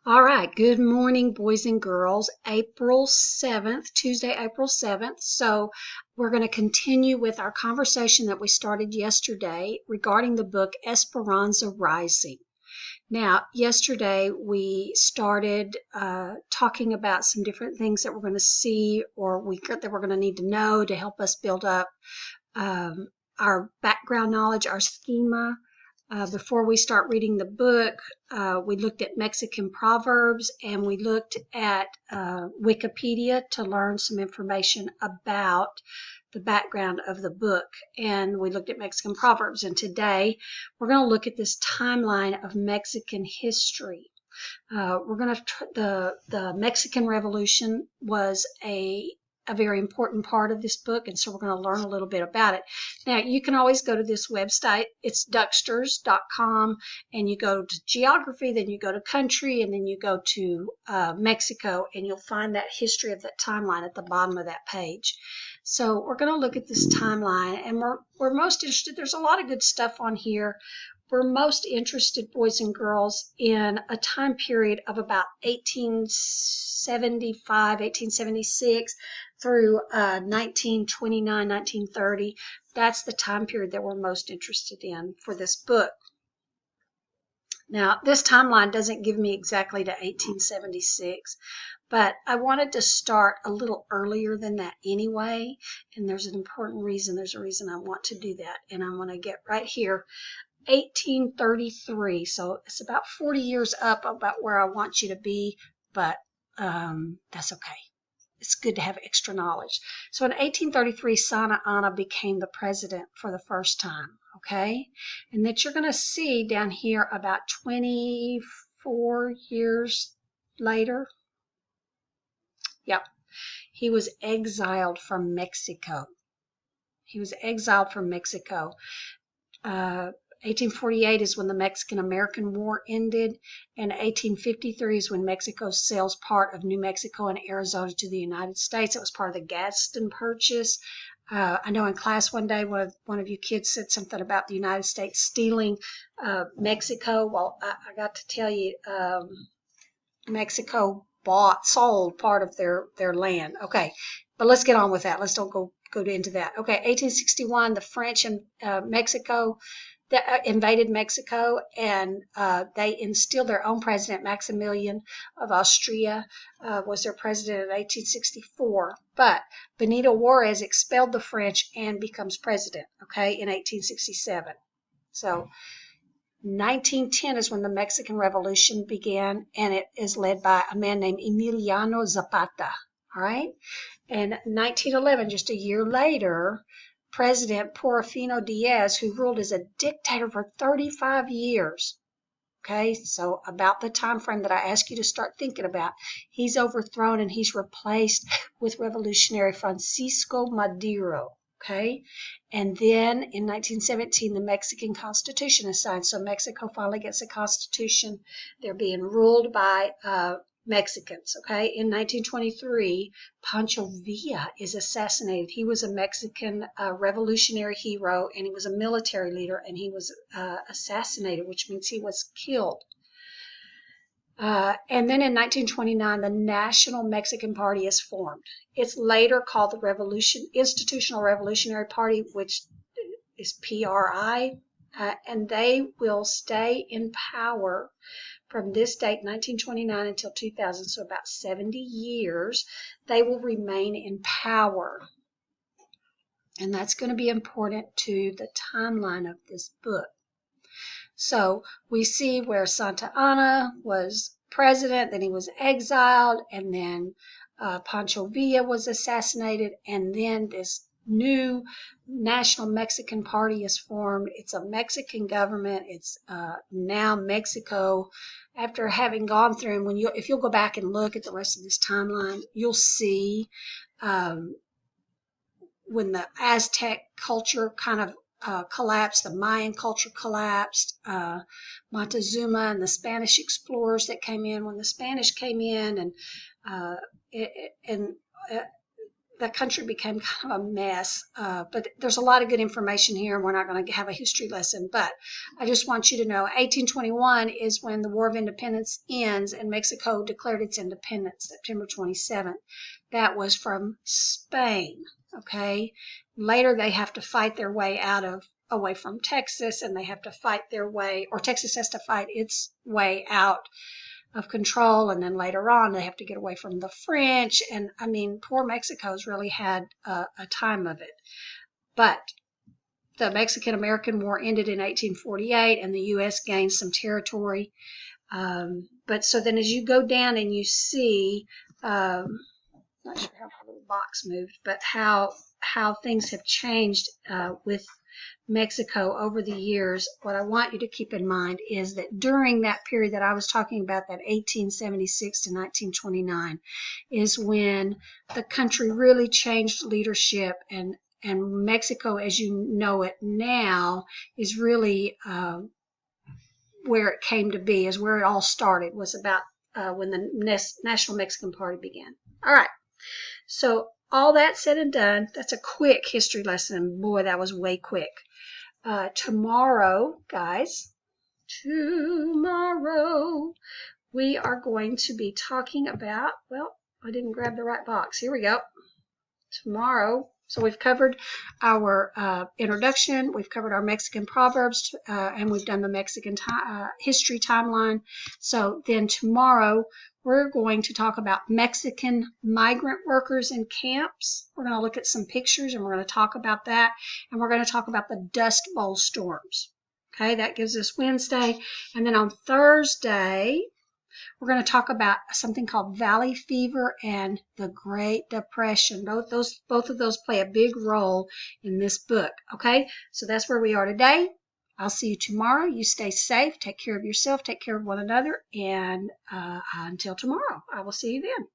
All right. Good morning, boys and girls. April 7th, Tuesday, April 7th. So we're going to continue with our conversation that we started yesterday regarding the book Esperanza Rising. Now, yesterday we started talking about some different things that we're going to see that we're going to need to know to help us build up our background knowledge, our schema. Before we start reading the book, we looked at Mexican proverbs and we looked at Wikipedia to learn some information about the background of the book. And we looked at Mexican proverbs. And today we're going to look at this timeline of Mexican history. The Mexican Revolution was a very important part of this book, and so we're going to learn a little bit about it. Now, you can always go to this website. It's ducksters.com, and you go to geography, then you go to country, and then you go to Mexico, and you'll find that history of that timeline at the bottom of that page. So we're going to look at this timeline, and we're most interested. There's a lot of good stuff on here. We're most interested, boys and girls, in a time period of about 1875, 1876 through 1929, 1930. That's the time period that we're most interested in for this book. Now, this timeline doesn't give me exactly to 1876, but I wanted to start a little earlier than that anyway, and there's an important reason. There's a reason I want to do that, and I'm going to get right here. 1833, so it's about 40 years up about where I want you to be, but that's okay. It's good to have extra knowledge. So in 1833, Santa Anna became the president for the first time, okay? And that you're going to see down here about 24 years later. Yep, he was exiled from Mexico. 1848 is when the Mexican-American War ended, and 1853 is when Mexico sells part of New Mexico and Arizona to the United States. It was part of the Gadsden Purchase. I know in class one day one of you kids said something about the United States stealing Mexico. Well, I got to tell you, Mexico sold part of their land. Okay, but let's get on with that. Let's don't go into that. Okay, 1861, the French and Mexico invaded Mexico, and they instilled their own president. Maximilian of Austria was their president in 1864. But Benito Juarez expelled the French and becomes president, okay, in 1867. So 1910 is when the Mexican Revolution began, and it is led by a man named Emiliano Zapata, all right? And 1911, just a year later, President Porfirio Diaz, who ruled as a dictator for 35 years, okay, so about the time frame that I asked you to start thinking about, he's overthrown and he's replaced with revolutionary Francisco Madero, okay? And then in 1917, the Mexican Constitution is signed, so Mexico finally gets a constitution. They're being ruled by Mexicans, okay? In 1923, Pancho Villa is assassinated. He was a Mexican revolutionary hero, and he was a military leader, and he was assassinated, which means he was killed. And then in 1929, the National Mexican Party is formed. It's later called the Institutional Revolutionary Party, which is PRI, and they will stay in power from this date, 1929, until 2000, so about 70 years, they will remain in power. And that's going to be important to the timeline of this book. So we see where Santa Anna was president, then he was exiled, and then Pancho Villa was assassinated, and then this new National Mexican Party is formed. It's a Mexican government. It's now Mexico. After having gone through, and if you'll go back and look at the rest of this timeline, you'll see when the Aztec culture kind of collapsed, the Mayan culture collapsed, Montezuma and the Spanish explorers that came in. When the Spanish came in, and the country became kind of a mess. But there's a lot of good information here, and we're not going to have a history lesson. But I just want you to know 1821 is when the War of Independence ends and Mexico declared its independence, September 27th. That was from Spain, okay? Later, they have to fight their way away from Texas, and they have to fight their way, or Texas has to fight its way out of control, and then later on they have to get away from the French, and I mean, poor Mexico's really had a time of it. But the Mexican-American War ended in 1848, and the U.S. gained some territory. But so then as you go down and you see, not sure how my little box moved, but how things have changed with Mexico over the years, what I want you to keep in mind is that during that period that I was talking about, that 1876 to 1929, is when the country really changed leadership, and Mexico, as you know it now, is really where it came to be, is where it all started, was about when the National Mexican Party began. All right, so all that said and done, that's a quick history lesson. Boy, that was way quick. Tomorrow, guys, we are going to be talking about, well, I didn't grab the right box. Here we go. Tomorrow, so we've covered our introduction, we've covered our Mexican proverbs, and we've done the Mexican history timeline. So then tomorrow, we're going to talk about Mexican migrant workers in camps. We're going to look at some pictures, and we're going to talk about that, and we're going to talk about the Dust Bowl storms. Okay, that gives us Wednesday. And then on Thursday, we're going to talk about something called Valley Fever and the Great Depression. Both of those play a big role in this book. Okay, so that's where we are today. I'll see you tomorrow. You stay safe. Take care of yourself. Take care of one another. And until tomorrow, I will see you then.